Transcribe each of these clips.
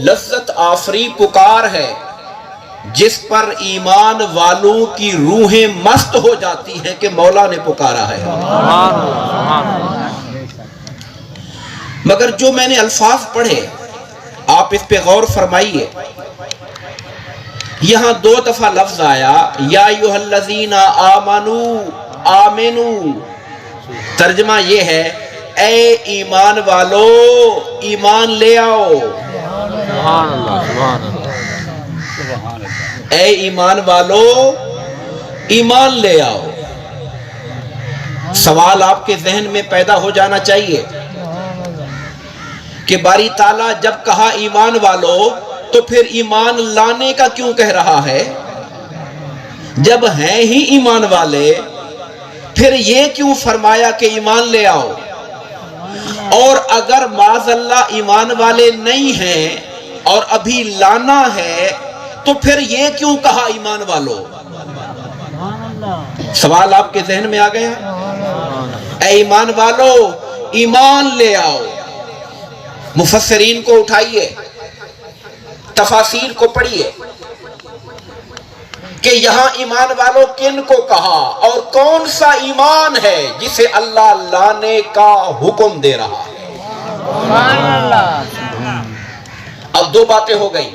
لذت آفری پکار ہے جس پر ایمان والوں کی روحیں مست ہو جاتی ہیں کہ مولا نے پکارا ہے. مگر جو میں نے الفاظ پڑھے آپ اس پہ غور فرمائیے. یہاں 2 دفعہ لفظ آیا یا ایھا الذین آمنوا آمنو. ترجمہ یہ ہے اے ایمان والو ایمان لے آؤ. اے ایمان والو ایمان لے آؤ. سوال آپ کے ذہن میں پیدا ہو جانا چاہیے کہ باری تعالیٰ جب کہا ایمان والو تو پھر ایمان لانے کا کیوں کہہ رہا ہے؟ جب ہیں ہی ایمان والے پھر یہ کیوں فرمایا کہ ایمان لے آؤ؟ اور اگر معاذ اللہ ایمان والے نہیں ہیں اور ابھی لانا ہے تو پھر یہ کیوں کہا ایمان والو؟ سوال آپ کے ذہن میں آ گیا؟ اے ایمان والو ایمان لے آؤ. مفسرین کو اٹھائیے، تفاسیر کو پڑھیے کہ یہاں ایمان والوں کن کو کہا اور کون سا ایمان ہے جسے اللہ لانے کا حکم دے رہا ہے. اب 2 باتیں ہو گئی.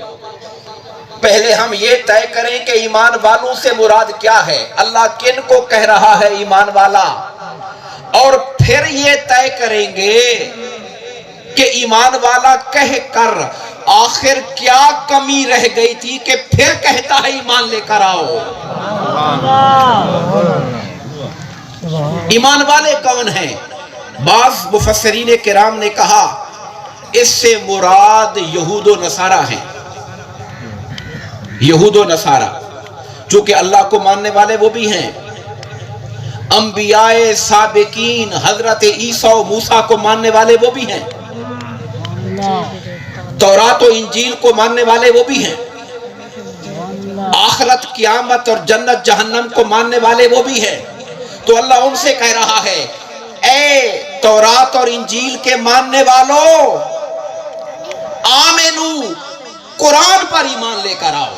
پہلے ہم یہ طے کریں کہ ایمان والوں سے مراد کیا ہے، اللہ کن کو کہہ رہا ہے ایمان والا، اور پھر یہ طے کریں گے کہ ایمان والا کہہ کر آخر کیا کمی رہ گئی تھی کہ پھر کہتا ہے ایمان لے کر آؤ. ایمان والے کون ہیں؟ بعض مفسرین کرام نے کہا اس سے مراد یہود و نصارہ ہیں. یہود و نصارہ چونکہ اللہ کو ماننے والے وہ بھی ہیں، انبیاء سابقین حضرت عیسیٰ و موسیٰ کو ماننے والے وہ بھی ہیں، تورات و انجیل کو ماننے والے وہ بھی ہیں، آخرت قیامت اور جنت جہنم کو ماننے والے وہ بھی ہیں. تو اللہ ان سے کہہ رہا ہے اے تورات اور انجیل کے ماننے والوں آمنو قرآن پر ایمان لے کر آؤ.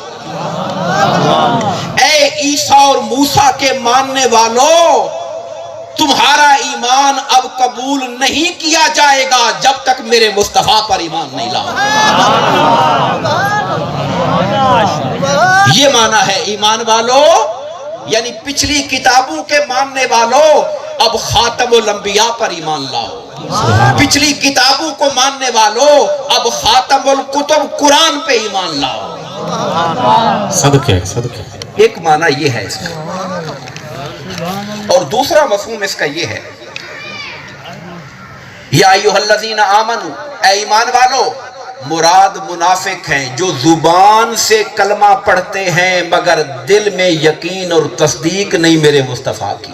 اے عیسیٰ اور موسیٰ کے ماننے والوں تمہارا ایمان اب قبول نہیں کیا جائے گا جب تک میرے مصطفیٰ پر ایمان نہیں لاؤ. یہ معنی ہے ایمان والو، یعنی پچھلی کتابوں کے ماننے والوں اب خاتم الانبیاء پر ایمان لاؤ. پچھلی کتابوں کو ماننے والوں اب خاتم الکتب قرآن پہ ایمان لاؤ. صدقے صدقے. ایک معنی یہ ہے اس کا، اور دوسرا مفہوم اس کا یہ ہے یا ایھا الذین آمنو اے ایمان والو مراد منافق ہیں جو زبان سے کلمہ پڑھتے ہیں مگر دل میں یقین اور تصدیق نہیں میرے مصطفیٰ کی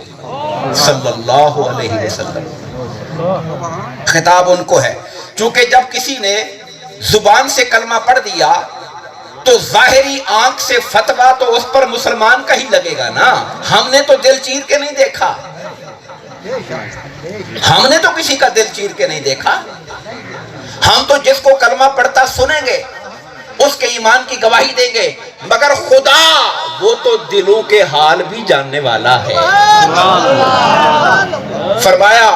صلی اللہ علیہ وسلم. خطاب ان کو ہے چونکہ جب کسی نے زبان سے کلمہ پڑھ دیا تو ظاہری آنکھ سے فتویٰ تو اس پر مسلمان کا ہی لگے گا نا. ہم نے تو دل چیر کے نہیں دیکھا، ہم نے تو کسی کا دل چیر کے نہیں دیکھا. ہم تو جس کو کلمہ پڑھتا سنیں گے اس کے ایمان کی گواہی دیں گے، مگر خدا وہ تو دلوں کے حال بھی جاننے والا ہے. فرمایا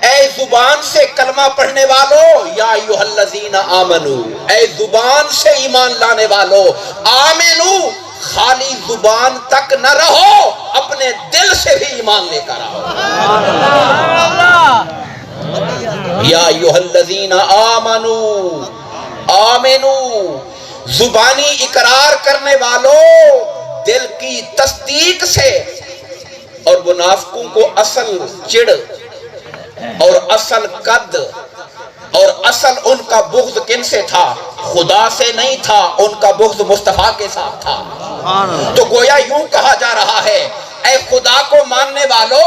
اے زبان سے کلمہ پڑھنے والو یا ایھا الذین آمنو اے زبان سے ایمان لانے والو آمنو خالی زبان تک نہ رہو اپنے دل سے بھی ایمان لے کر آؤ. یا ایھا الذین آمنو آمنو زبانی اقرار کرنے والو دل کی تصدیق سے. اور منافقوں کو اصل چڑ اور اصل قد اور اصل ان کا بغض کن سے تھا؟ خدا سے نہیں تھا، ان کا بغض مصطفیٰ کے ساتھ تھا. تو گویا یوں کہا جا رہا ہے اے خدا کو ماننے والو،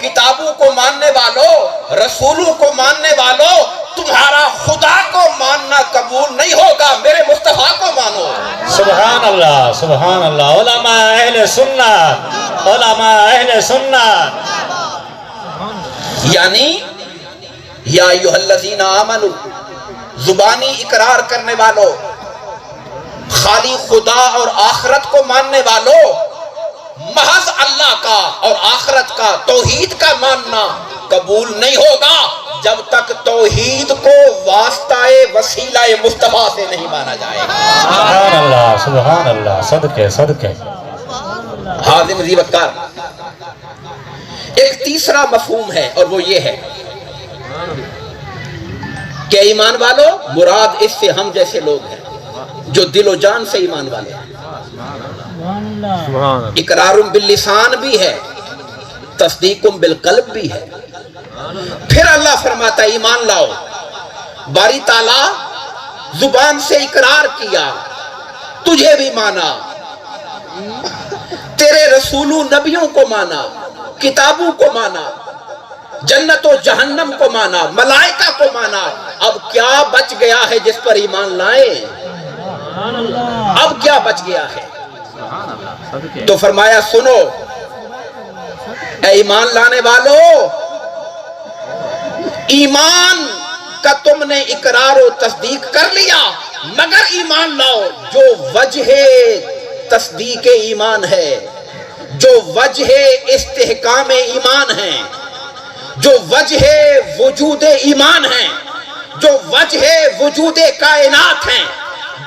کتابوں کو ماننے والو، رسولوں کو ماننے والو، تمہارا خدا کو ماننا قبول نہیں ہوگا، میرے مصطفیٰ کو مانو. سبحان اللہ سبحان اللہ. علماء اہل سنت، علماء اہل سنت. یعنی یا ایھا الذین آمنو زبانی اقرار کرنے والوں، خالی خدا اور آخرت کو ماننے والوں، محض اللہ کا اور آخرت کا توحید کا ماننا قبول نہیں ہوگا جب تک توحید کو واسطہ وسیلہ مصطفیٰ سے نہیں مانا جائے گا۔ سبحان اللہ، سبحان اللہ، صدقے صدقے۔ حاضر عزیز وقار، ایک تیسرا مفہوم ہے اور وہ یہ ہے کہ ایمان والوں مراد اس سے ہم جیسے لوگ ہیں جو دل و جان سے ایمان والے ہیں۔ اقرار باللسان بھی ہے، تصدیق بالقلب بھی ہے۔ پھر اللہ فرماتا ہے ایمان لاؤ، باری تعالیٰ زبان سے اقرار کیا، تجھے بھی مانا، تیرے رسولوں نبیوں کو مانا، کتابوں کو مانا، جنت و جہنم کو مانا، ملائکہ کو مانا، اب کیا بچ گیا ہے جس پر ایمان لائیں؟ اب کیا بچ گیا ہے؟ تو فرمایا سنو اے ایمان لانے والو، ایمان کا تم نے اقرار و تصدیق کر لیا، مگر ایمان لاؤ جو وجہ تصدیق ایمان ہے، جو وجہ استحکام ایمان ہے، جو وجہ وجود ایمان ہے، جو وجہ وجود کائنات ہے،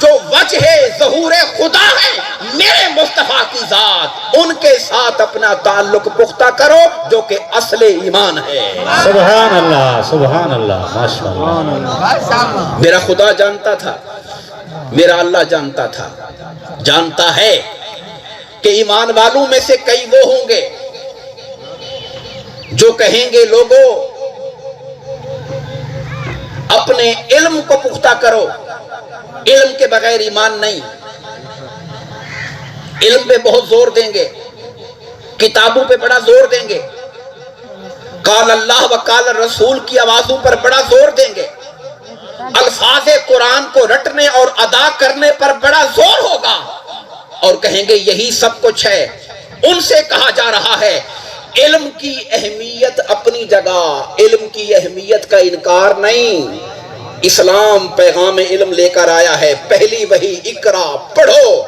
جو وجہ ظہور خدا ہے، میرے مصطفیٰ کی ذات، ان کے ساتھ اپنا تعلق پختہ کرو جو کہ اصل ایمان ہے۔ سبحان اللہ، سبحان اللہ، ماشاءاللہ۔ میرا خدا جانتا تھا، میرا اللہ جانتا تھا، جانتا ہے کہ ایمان والوں میں سے کئی وہ ہوں گے جو کہیں گے لوگوں اپنے علم کو پختہ کرو، علم کے بغیر ایمان نہیں۔ علم پہ بہت زور دیں گے، کتابوں پہ بڑا زور دیں گے، قال اللہ و قال الرسول کی آوازوں پر بڑا زور دیں گے، الفاظ قرآن کو رٹنے اور ادا کرنے پر بڑا زور ہوگا، اور کہیں گے یہی سب کچھ ہے۔ ان سے کہا جا رہا ہے علم کی اہمیت اپنی جگہ، علم کی اہمیت کا انکار نہیں۔ اسلام پیغام علم لے کر آیا ہے، پہلی وحی اقرا پڑھو،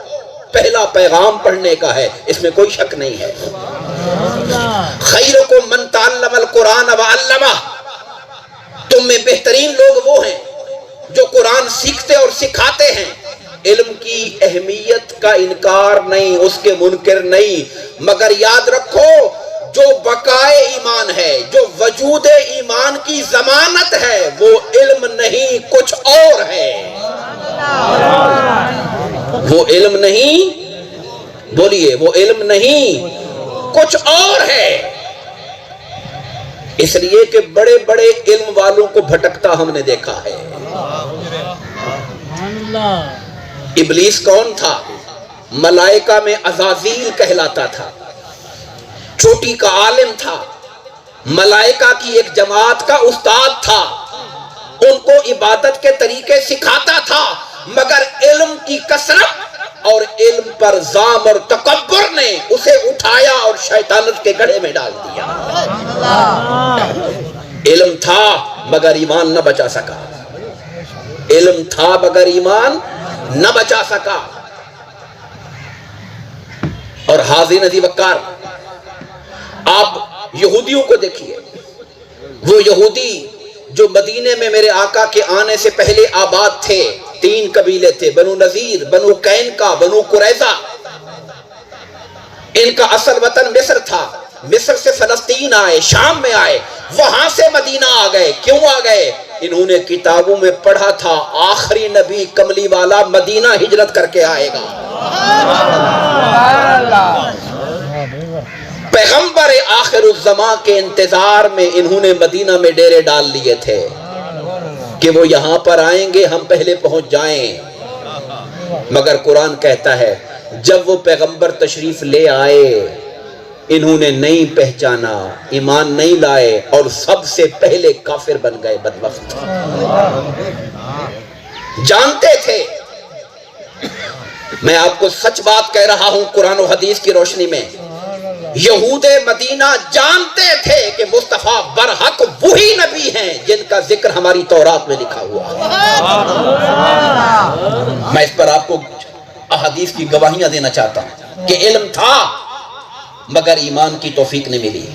پہلا پیغام پڑھنے کا ہے، اس میں کوئی شک نہیں ہے۔ خیرکم من تعلم القرآن وعلمہ، تم میں بہترین لوگ وہ ہیں جو قرآن سیکھتے اور سکھاتے ہیں۔ علم کی اہمیت کا انکار نہیں، اس کے منکر نہیں، مگر یاد رکھو جو بقائے ایمان ہے، جو وجود ایمان کی ضمانت ہے، وہ علم نہیں کچھ اور ہے۔ وہ علم نہیں، بولیے، وہ علم نہیں کچھ اور ہے۔ اس لیے کہ بڑے بڑے علم والوں کو بھٹکتا ہم نے دیکھا ہے۔ ابلیس کون تھا؟ ملائکہ میں عزازیل کہلاتا تھا، چوٹی کا عالم تھا، ملائکہ کی ایک جماعت کا استاد تھا، ان کو عبادت کے طریقے سکھاتا تھا، مگر علم کی کثرت اور علم پر زام اور تکبر نے اسے اٹھایا اور شیطانت کے گڑھے میں ڈال دیا۔ علم تھا مگر ایمان نہ بچا سکا، علم تھا مگر ایمان نہ بچا سکا۔ اور حاضرین عزیز وقار، آپ یہودیوں کو دیکھیے، وہ یہودی جو مدینے میں میرے آقا کے آنے سے پہلے آباد تھے، 3 قبیلے تھے، بنو نذیر، بنو قینقاع، بنو قریظہ۔ ان کا اصل وطن مصر تھا، مصر سے فلسطین آئے، شام میں آئے، وہاں سے مدینہ آ گئے۔ کیوں آ گئے؟ انہوں نے کتابوں میں پڑھا تھا آخری نبی کملی والا مدینہ ہجرت کر کے آئے گا، پیغمبر آخر الزمان کے انتظار میں انہوں نے مدینہ میں ڈیرے ڈال لیے تھے کہ وہ یہاں پر آئیں گے، ہم پہلے پہنچ جائیں۔ مگر قرآن کہتا ہے جب وہ پیغمبر تشریف لے آئے، انہوں نے نہیں پہچانا، ایمان نہیں لائے، اور سب سے پہلے کافر بن گئے۔ بدبخت جانتے تھے، میں آپ کو سچ بات کہہ رہا ہوں قرآن و حدیث کی روشنی میں، یہود مدینہ جانتے تھے کہ مصطفیٰ برحق وہی نبی ہیں جن کا ذکر ہماری تورات میں لکھا ہوا ہے۔ میں اس پر آپ کو احادیث کی گواہیاں دینا چاہتا ہوں کہ علم تھا مگر ایمان کی توفیق نہیں ملی۔